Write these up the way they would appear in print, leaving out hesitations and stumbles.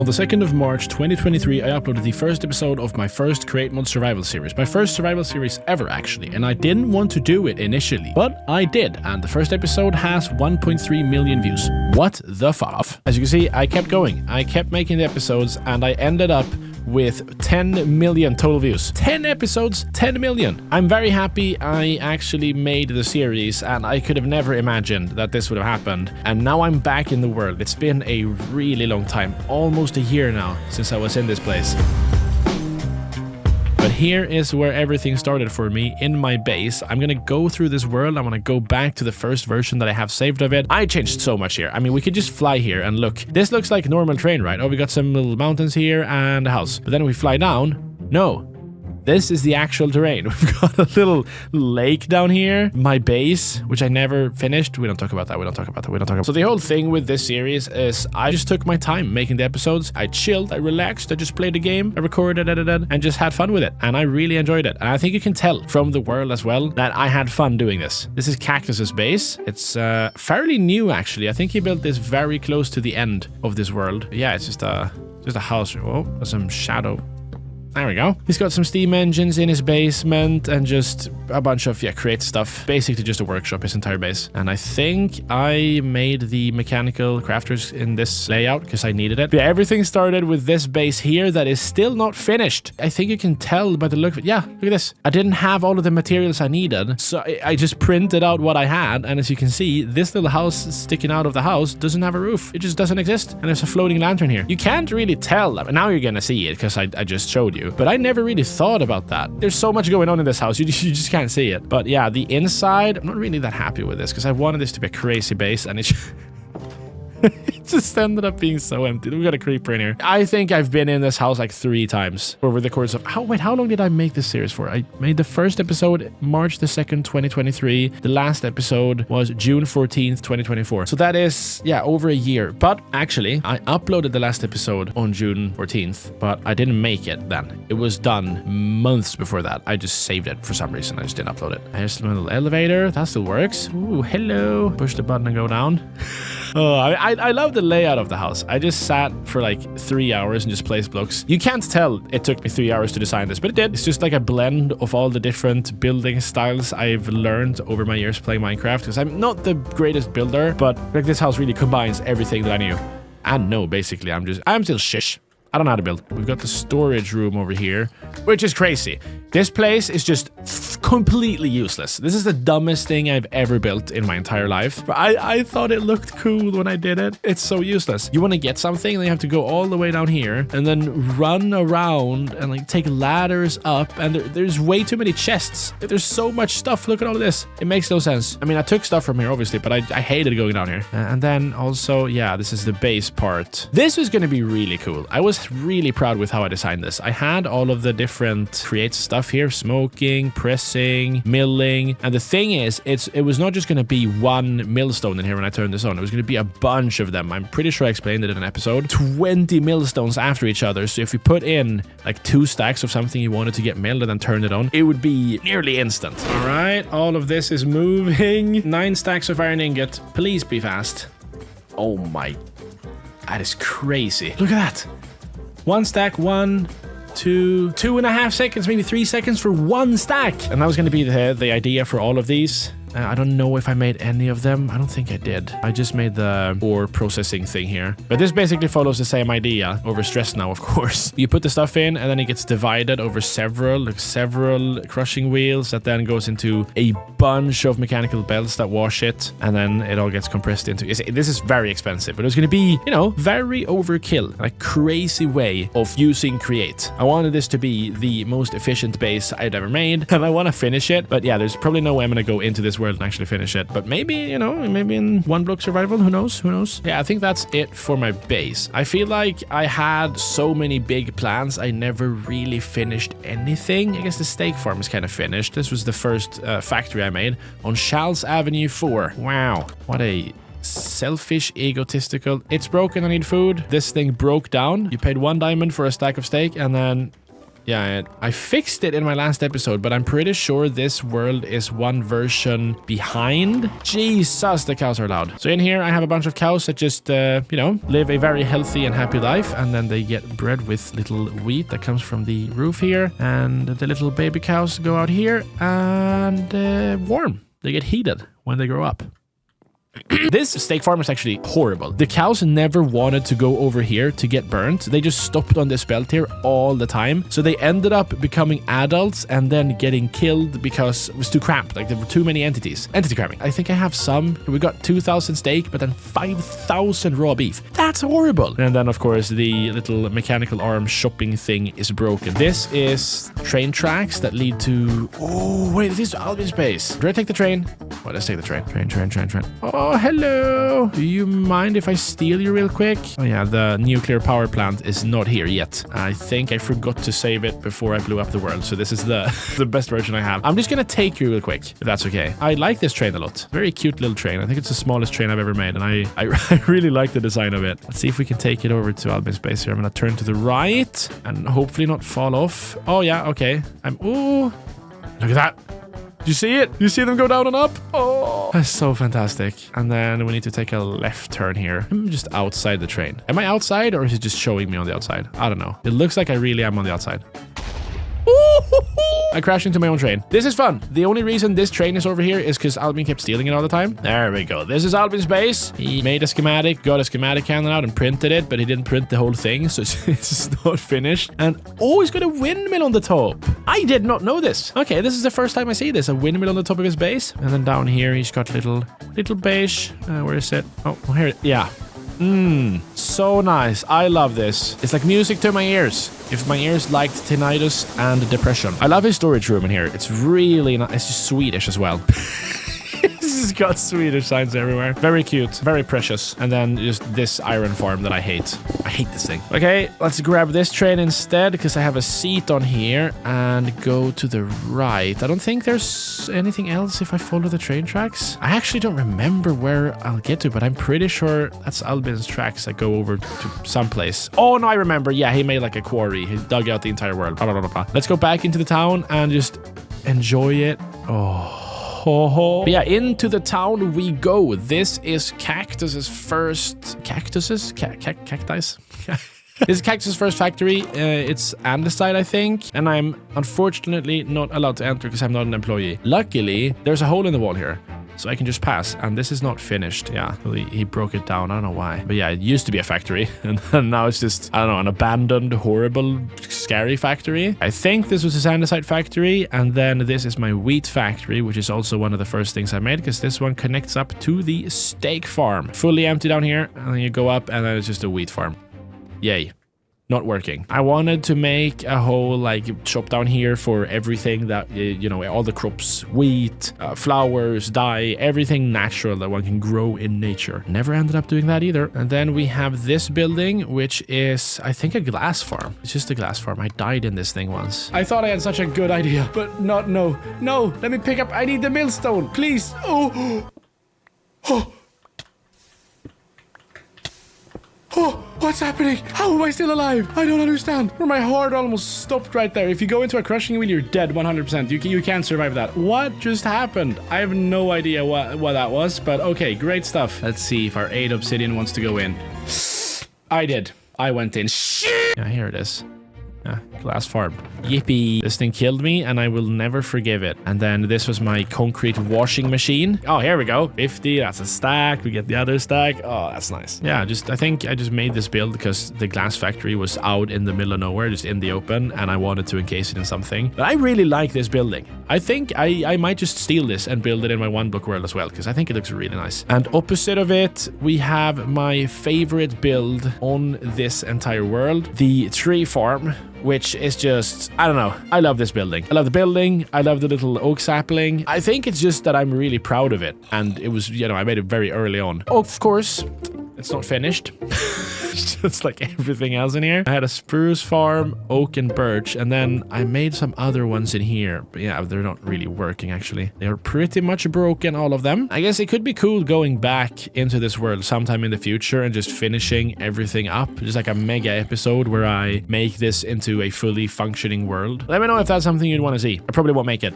On the 2nd of March 2023, I uploaded the first episode of my first Create Mod survival series. My first survival series ever, actually. And I didn't want to do it initially, but I did. And the first episode has 1.3 million views. What the fuck? As you can see, I kept going. I kept making the episodes, and I ended up with 10 million total views. 10 episodes, 10 million. I'm very happy I actually made the series, and I could have never imagined that this would have happened. And now I'm back in the world. It's been a really long time, almost a year now since I was in this place. But here is where everything started for me, in my base. I'm gonna go through this world. I'm gonna go back to the first version that I have saved of it. I changed so much here. I mean, we could just fly here and look. This looks like normal terrain, right? Oh, we got some little mountains here and a house. But then we fly down. No. This is the actual terrain. We've got a little lake down here. My base, which I never finished. We don't talk about that. So the whole thing with this series is I just took my time making the episodes. I chilled, I relaxed, I just played the game, I recorded, and just had fun with it. And I really enjoyed it. And I think you can tell from the world as well that I had fun doing this. This is Cactus's base. It's fairly new, actually. I think he built this very close to the end of this world. Yeah, it's just a house. Oh, there's some shadow. There we go. He's got some steam engines in his basement and just a bunch of, create stuff. Basically just a workshop, his entire base. And I think I made the mechanical crafters in this layout because I needed it. But yeah, everything started with this base here that is still not finished. I think you can tell by the look of it. Yeah, look at this. I didn't have all of the materials I needed, so I just printed out what I had. And as you can see, this little house sticking out of the house doesn't have a roof. It just doesn't exist. And there's a floating lantern here. You can't really tell. Now you're gonna see it because I just showed you. But I never really thought about that. There's so much going on in this house, you just can't see it. But yeah, the inside, I'm not really that happy with this because I wanted this to be a crazy base, and it just ended up being so empty. We got a creeper in here. I think I've been in this house like 3 times over the course of... how long did I make this series for? I made the first episode March the 2nd, 2023. The last episode was June 14th, 2024. So that is, over a year. But actually, I uploaded the last episode on June 14th, but I didn't make it then. It was done months before that. I just saved it for some reason. I just didn't upload it. Here's a little elevator. That still works. Ooh, hello. Push the button and go down. Oh, I love the layout of the house. I just sat for like 3 hours and just placed blocks. You can't tell it took me 3 hours to design this, but it did. It's just like a blend of all the different building styles I've learned over my years playing Minecraft, because I'm not the greatest builder, but like this house really combines everything that I knew. And no, basically, I'm still shish. I don't know how to build. We've got the storage room over here, which is crazy. This place is just completely useless. This is the dumbest thing I've ever built in my entire life. But I thought it looked cool when I did it. It's so useless. You want to get something, and you have to go all the way down here and then run around and like take ladders up. And there's way too many chests. There's so much stuff. Look at all of this. It makes no sense. I mean, I took stuff from here, obviously, but I hated going down here. And then also, this is the base part. This was going to be really cool. I was really proud with how I designed this. I had all of the different create stuff here, smoking, pressing, milling, and the thing is, it was not just going to be one millstone in here when I turned this on. It was going to be a bunch of them. I'm pretty sure I explained it in an episode. 20 millstones after each other. So if you put in like 2 stacks of something you wanted to get milled and then turn it on, it would be nearly instant. All right, all of this is moving. 9 stacks of iron ingot. Please be fast. Oh my, that is crazy. Look at that. 1 stack, 1, 2, 2.5 seconds, maybe 3 seconds for 1 stack. And that was going to be the idea for all of these. I don't know if I made any of them. I don't think I did. I just made the ore processing thing here. But this basically follows the same idea over stress now, of course. You put the stuff in, and then it gets divided over several crushing wheels that then goes into a bunch of mechanical belts that wash it, and then it all gets compressed into... This is very expensive, but it was going to be, very overkill. A crazy way of using Create. I wanted this to be the most efficient base I'd ever made, and I want to finish it. But yeah, there's probably no way I'm going to go into this world and actually finish it, but maybe maybe in 1 block survival, who knows. Yeah, I think that's it for my base. I feel like I had so many big plans, I never really finished anything. I guess the steak farm is kind of finished. This was the first factory I made on Shalz Avenue 4. Wow, what a selfish, egotistical... It's broken, I need food. This thing broke down. You paid 1 diamond for a stack of steak, and then Yeah, I fixed it in my last episode, but I'm pretty sure this world is one version behind. Jesus, the cows are loud. So in here, I have a bunch of cows that just, you know, live a very healthy and happy life. And then they get bread with little wheat that comes from the roof here. And the little baby cows go out here and warm. They get heated when they grow up. This steak farm is actually horrible. The cows never wanted to go over here to get burnt. They just stopped on this belt here all the time. So they ended up becoming adults and then getting killed because it was too cramped. Like there were too many entities. Entity cramping. I think I have some. We got 2,000 steak, but then 5,000 raw beef. That's horrible. And then, of course, the little mechanical arm shopping thing is broken. This is train tracks that lead to... Oh, wait, this is Albion's base. Do I take the train? Well, let's take the train. Train. Oh, hello. Do you mind if I steal you real quick? Oh, yeah, the nuclear power plant is not here yet. I think I forgot to save it before I blew up the world. So this is the best version I have. I'm just going to take you real quick, if that's okay. I like this train a lot. Very cute little train. I think it's the smallest train I've ever made. And I really like the design of it. Let's see if we can take it over to Albion's base here. I'm going to turn to the right and hopefully not fall off. Oh, yeah, okay. Ooh, look at that. Do you see it? You see them go down and up? Oh, that's so fantastic. And then we need to take a left turn here. I'm just outside the train. Am I outside or is it just showing me on the outside? I don't know. It looks like I really am on the outside. I crashed into my own train. This is fun. The only reason this train is over here is because Albion kept stealing it all the time. There we go. This is Albion's base. He made a schematic, got a schematic cannon out and printed it, but he didn't print the whole thing, so it's not finished. And oh, he's got a windmill on the top. I did not know this. Okay, this is the first time I see this. A windmill on the top of his base. And then down here, he's got little beige. Where is it? Oh, here. Yeah. So nice. I love this. It's like music to my ears. If my ears liked tinnitus and depression. I love his storage room in here. It's really nice. It's just Swedish as well. It's got Swedish signs everywhere. Very cute. Very precious. And then just this iron farm that I hate. I hate this thing. Okay, let's grab this train instead because I have a seat on here and go to the right. I don't think there's anything else if I follow the train tracks. I actually don't remember where I'll get to, but I'm pretty sure that's Albion's tracks that go over to someplace. Oh, no, I remember. Yeah, he made like a quarry. He dug out the entire world. Blah, blah, blah, blah. Let's go back into the town and just enjoy it. Oh. But yeah, into the town we go. This is Cactus's first... Cactuses? Cacti? This is Cactus's first factory. It's andesite, I think. And I'm unfortunately not allowed to enter because I'm not an employee. Luckily, there's a hole in the wall here. So I can just pass. And this is not finished. Yeah, he broke it down. I don't know why. But yeah, it used to be a factory. And now it's just, I don't know, an abandoned, horrible, scary factory. I think this was his andesite factory. And then this is my wheat factory, which is also one of the first things I made because this one connects up to the steak farm. Fully empty down here. And then you go up and then it's just a wheat farm. Yay. Not working. I wanted to make a whole like shop down here for everything that, you know, all the crops, wheat, flowers, dye, everything natural that one can grow in nature. Never ended up doing that either. And then we have this building, which is, I think, a glass farm. It's just a glass farm. I died in this thing once. I thought I had such a good idea, but no. Let me pick up. I need the millstone, please. Oh, what's happening? How am I still alive? I don't understand. My heart almost stopped right there. If you go into a crushing wheel, you're dead 100%. You can't survive that. What just happened? I have no idea what that was, but okay, great stuff. Let's see if our 8 obsidian wants to go in. I did. I went in. Shit. Yeah, here it is. Yeah, glass farm. Yippee. This thing killed me and I will never forgive it. And then this was my concrete washing machine. Oh, here we go. 50. That's a stack. We get the other stack. Oh, that's nice. Yeah, I think I just made this build because the glass factory was out in the middle of nowhere, just in the open, and I wanted to encase it in something. But I really like this building. I think I might just steal this and build it in my one block world as well, because I think it looks really nice. And opposite of it, we have my favorite build on this entire world, the tree farm, which is just, I don't know. I love this building. I love the building. I love the little oak sapling. I think it's just that I'm really proud of it. And it was, you know, I made it very early on. Of course, It's not finished. Just like everything else in here. I had a spruce farm, oak and birch, and then I made some other ones in here. But yeah, they're not really working actually. They are pretty much broken, all of them. I guess it could be cool going back into this world sometime in the future and just finishing everything up. Just like a mega episode where I make this into a fully functioning world. Let me know if that's something you'd want to see. I probably won't make it,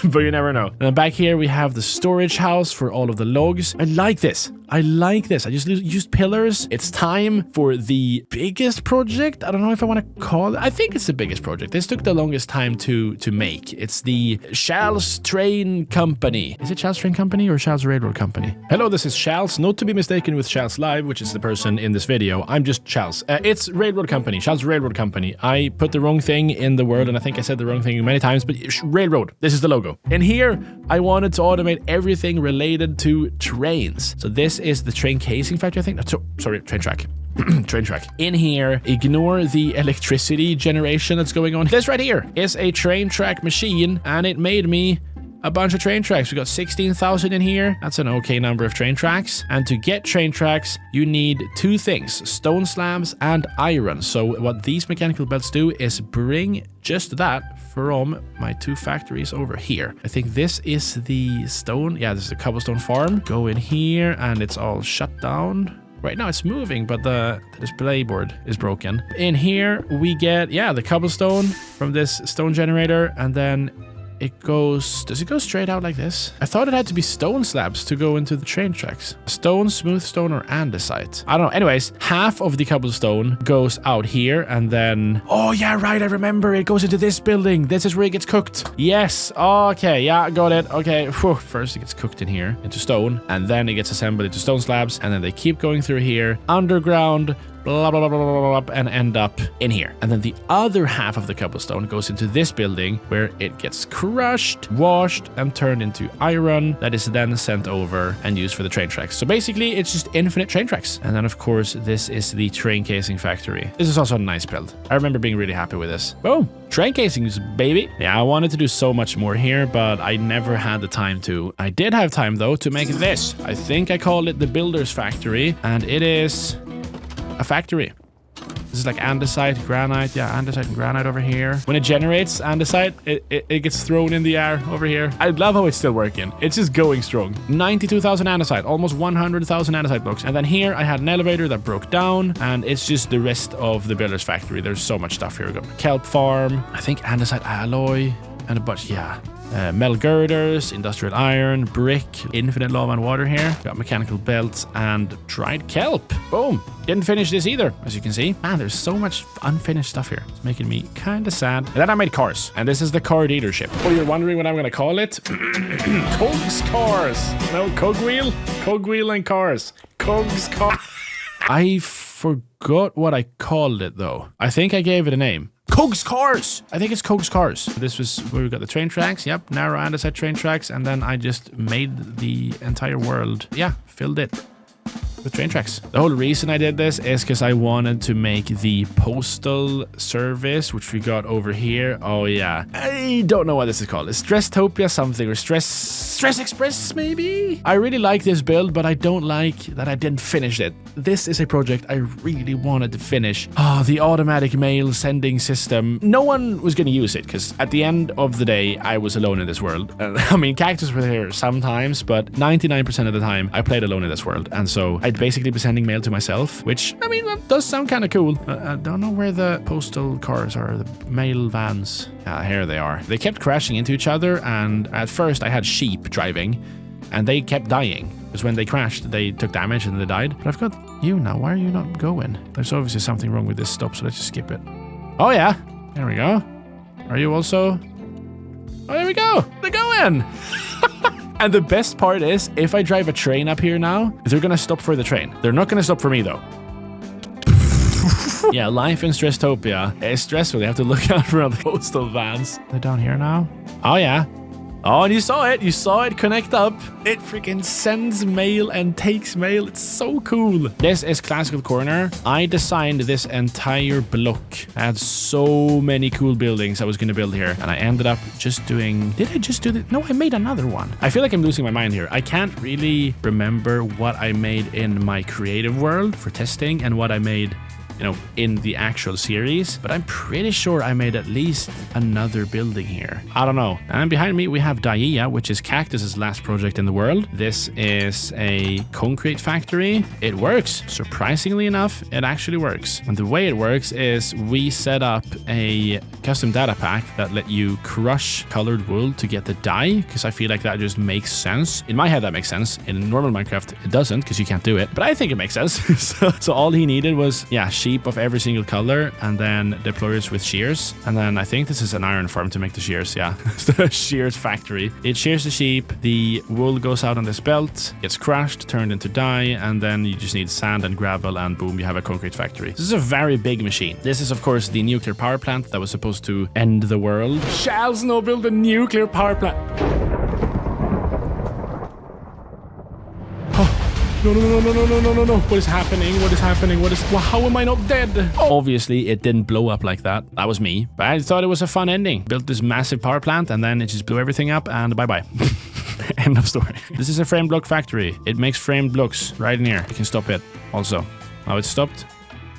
but you never know. And then back here we have the storage house for all of the logs. I like this. I like this. I just used pillars. It's time for the biggest project. I don't know if I want to call it. I think it's the biggest project. This took the longest time to make. It's the Shalz Train Company. Is it Shalz Train Company or Shalz Railroad Company? Hello, this is Shalz, not to be mistaken with Shalz Live, which is the person in this video. I'm just Shalz. It's Railroad Company, Shalz Railroad Company. I put the wrong thing in the word, and I think I said the wrong thing many times, but Railroad. This is the logo. And here, I wanted to automate everything related to trains. So this is the train casing factory, I think. Sorry, train track. Train track. In here, ignore the electricity generation that's going on. This right here is a train track machine, and it made me a bunch of train tracks. We got 16,000 in here. That's an okay number of train tracks. And to get train tracks, you need two things, stone slabs and iron. So what these mechanical belts do is bring just that from my two factories over here. I think this is the stone. Yeah, this is the cobblestone farm. Go in here and it's all shut down. Right now it's moving, but the display board is broken. In here we get, yeah, the cobblestone from this stone generator, and then it goes, does it go straight out like this? I thought it had to be stone slabs to go into the train tracks. Stone, smooth stone, or andesite. I don't know. Anyways, half of the cobblestone goes out here, and then, oh yeah, right, I remember. It goes into this building. This is where it gets cooked. Yes. Okay, yeah, got it. Okay. Whew. First it gets cooked in here into stone, and then it gets assembled into stone slabs, and then they keep going through here, underground, blah, blah, blah, blah, blah, blah, and end up in here. And then the other half of the cobblestone goes into this building where it gets crushed, washed, and turned into iron that is then sent over and used for the train tracks. So basically, it's just infinite train tracks. And then, of course, this is the train casing factory. This is also a nice build. I remember being really happy with this. Boom! Train casings, baby. Yeah, I wanted to do so much more here, but I never had the time to. I did have time, though, to make this. I think I called it the Builder's Factory, and it is a factory. This is like andesite, granite. Yeah, andesite and granite over here. When it generates andesite, it gets thrown in the air over here. I love how it's still working. It's just going strong. 92,000 andesite, almost 100,000 andesite blocks. And then here I had an elevator that broke down, and it's just the rest of the Builder's Factory. There's so much stuff here. We got kelp farm, I think andesite alloy, and a bunch, yeah. Metal girders, industrial iron, brick, infinite lava and water here. Got mechanical belts and dried kelp. Boom. Didn't finish this either, as you can see. Man, there's so much unfinished stuff here. It's making me kind of sad. And then I made cars, and this is the car dealership. Oh, you're wondering what I'm going to call it? Cogs Cars. No, cogwheel? Cogwheel and cars. Cogs Cars. I forgot what I called it, though. I think I gave it a name. Cogs Cars! I think it's Cogs Cars. This was where we got the train tracks. Yep, narrow andesite train tracks. And then I just made the entire world. Yeah, filled it with train tracks. The whole reason I did this is because I wanted to make the postal service, which we got over here. Oh, yeah. I don't know what this is called. It's Stresstopia something, or Stress Express, maybe? I really like this build, but I don't like that I didn't finish it. This is a project I really wanted to finish. Oh, the automatic mail sending system. No one was going to use it, because at the end of the day, I was alone in this world. I mean, Cactus were here sometimes, but 99% of the time, I played alone in this world. And so I'd basically be sending mail to myself, which, I mean, that does sound kind of cool. I don't know where the postal cars are, the mail vans. Here they are. They kept crashing into each other, and at first I had sheep driving, and they kept dying. Because when they crashed, they took damage and they died. But I've got you now. Why are you not going? There's obviously something wrong with this stop, so let's just skip it. Oh, yeah. There we go. Are you also? Oh, there we go. They're going. And the best part is, if I drive a train up here now, they're going to stop for the train. They're not going to stop for me, though. Yeah, life in Stresstopia is stressful. You have to look out for all the postal vans. They're down here now. Oh, yeah. Oh, and you saw it. You saw it connect up. It freaking sends mail and takes mail. It's so cool. This is Classical Corner. I designed this entire block. I had so many cool buildings I was going to build here. And I ended up just doing... Did I just do this? No, I made another one. I feel like I'm losing my mind here. I can't really remember what I made in my creative world for testing and what I made, you know, in the actual series, but I'm pretty sure I made at least another building here. I don't know. And behind me we have Daia, which is Cactus's last project in the world. This is a concrete factory. It works. Surprisingly enough, it actually works. And the way it works is we set up a custom data pack that let you crush colored wool to get the dye, because I feel like that just makes sense. In my head that makes sense. In normal Minecraft it doesn't, because you can't do it, but I think it makes sense. so all he needed was, yeah, sheep of every single color, and then deployers with shears. And then I think this is an iron farm to make the shears. Yeah, the shears factory. It shears the sheep, the wool goes out on this belt, gets crushed, turned into dye, and then you just need sand and gravel, and boom, you have a concrete factory. This is a very big machine. This is of course the nuclear power plant that was supposed to end the world. Shalz no build a nuclear power plant. No. What is happening? Well, how am I not dead? Oh. Obviously, it didn't blow up like that. That was me. But I thought it was a fun ending. Built this massive power plant, and then it just blew everything up, and bye-bye. End of story. This is a frame block factory. It makes frame blocks right in here. You can stop it also. Now it's stopped.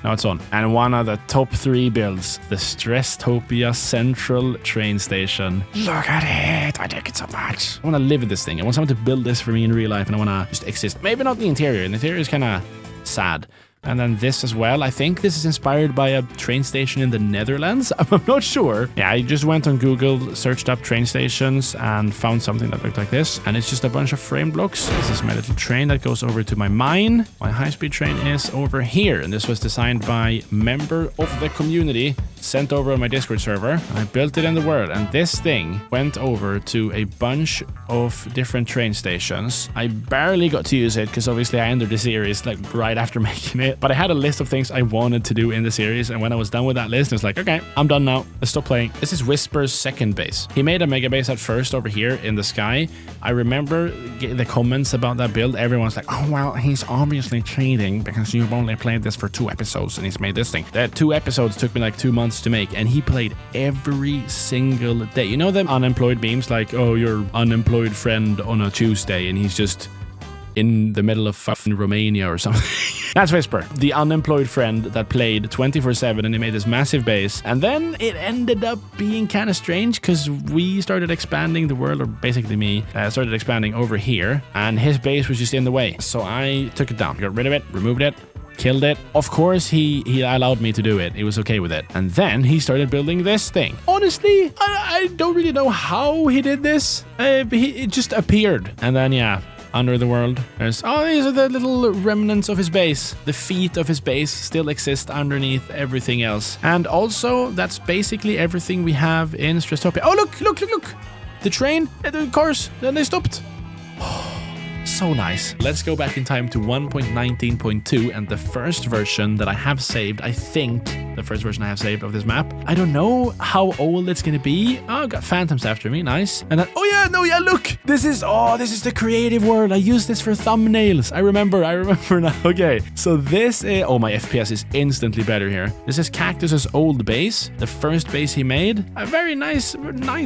Now it's on. And one of the top 3 builds, the Stresstopia Central Train Station. Look at it. I like it so much. I want to live in this thing. I want someone to build this for me in real life, and I want to just exist. Maybe not the interior. The interior is kind of sad. And then this as well. I think this is inspired by a train station in the Netherlands. I'm not sure. Yeah, I just went on Google, searched up train stations, and found something that looked like this. And it's just a bunch of frame blocks. This is my little train that goes over to my mine. My high-speed train is over here. And this was designed by member of the community, sent over on my Discord server. And I built it in the world. And this thing went over to a bunch of different train stations. I barely got to use it because obviously I ended the series like right after making it. But I had a list of things I wanted to do in the series, and when I was done with that list, I was like, okay, I'm done now. Let's stop playing. This is Whisper's second base. He made a mega base at first over here in the sky. I remember the comments about that build. Everyone's like, oh, well, he's obviously cheating because you've only played this for 2 episodes and he's made this thing. That 2 episodes took me like 2 months to make, and he played every single day. You know them unemployed memes like, oh, your unemployed friend on a Tuesday, and he's just in the middle of fucking Romania or something. That's Whisper, the unemployed friend that played 24/7, and he made this massive base. And then it ended up being kind of strange because we started expanding the world, or basically me started expanding over here, and his base was just in the way. So I took it down, got rid of it, removed it, killed it. Of course, he allowed me to do it. He was okay with it. And then he started building this thing. Honestly, I don't really know how he did this. It just appeared. And then, yeah, under the world, there's, oh, these are the little remnants of his base. The feet of his base still exist underneath everything else. And also, that's basically everything we have in Stresstopia. Oh, look. The train, the cars, then they stopped. So nice. Let's go back in time to 1.19.2 and the first version that I have saved. I think the first version I have saved of this map. I don't know how old it's gonna be. Oh, I've got phantoms after me. Nice. And then, look. This is the creative world. I use this for thumbnails. I remember now. Okay. So this is, oh, my FPS is instantly better here. This is Cactus's old base. The first base he made. A very nice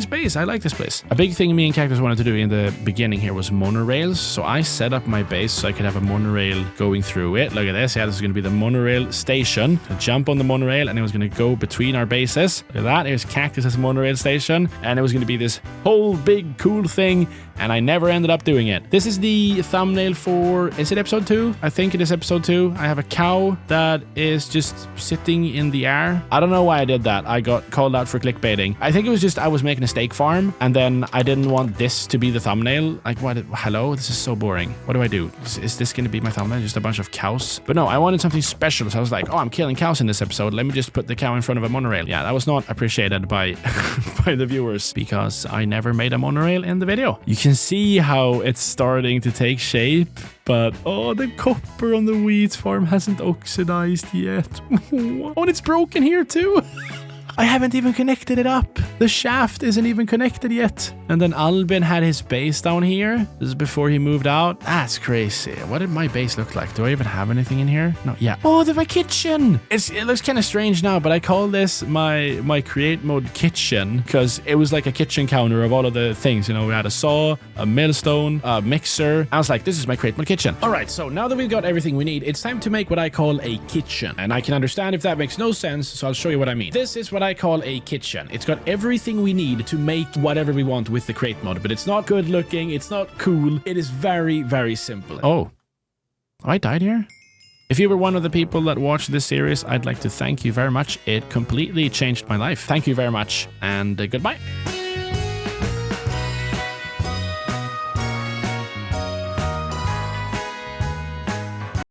base. I like this place. A big thing me and Cactus wanted to do in the beginning here was monorails. So I set up my base so I could have a monorail going through it. Look at this. Yeah, this is going to be the monorail station. I jump on the monorail and it was going to go between our bases. Look at that. Here's Cactus's monorail station. And it was going to be this whole big cool thing. And I never ended up doing it. This is the thumbnail for, is it episode 2? I think it is episode 2. I have a cow that is just sitting in the air. I don't know why I did that. I got called out for clickbaiting. I think it was just I was making a steak farm and then I didn't want this to be the thumbnail. Like, what? Hello? This is so boring. What do I do? Is this going to be my thumbnail? Just a bunch of cows? But no, I wanted something special. So I was like, oh, I'm killing cows in this episode. Let me just put the cow in front of a monorail. Yeah, that was not appreciated by, by the viewers because I never made a monorail in the video. You can see how it's starting to take shape, but oh, the copper on the wheat farm hasn't oxidized yet. Oh, and it's broken here too. I haven't even connected it up. The shaft isn't even connected yet. And then Albin had his base down here. This is before he moved out. That's crazy. What did my base look like? Do I even have anything in here? No, yeah. Oh, my kitchen. It looks kind of strange now, but I call this my create mode kitchen because it was like a kitchen counter of all of the things. You know, we had a saw, a millstone, a mixer. I was like, this is my create mode kitchen. All right, so now that we've got everything we need, it's time to make what I call a kitchen. And I can understand if that makes no sense, so I'll show you what I mean. This is what I call a kitchen. It's got everything we need to make whatever we want with the create mode, but it's not good looking. It's not cool. It is very, very simple. Oh, I died here? If you were one of the people that watched this series, I'd like to thank you very much. It completely changed my life. Thank you very much, and goodbye.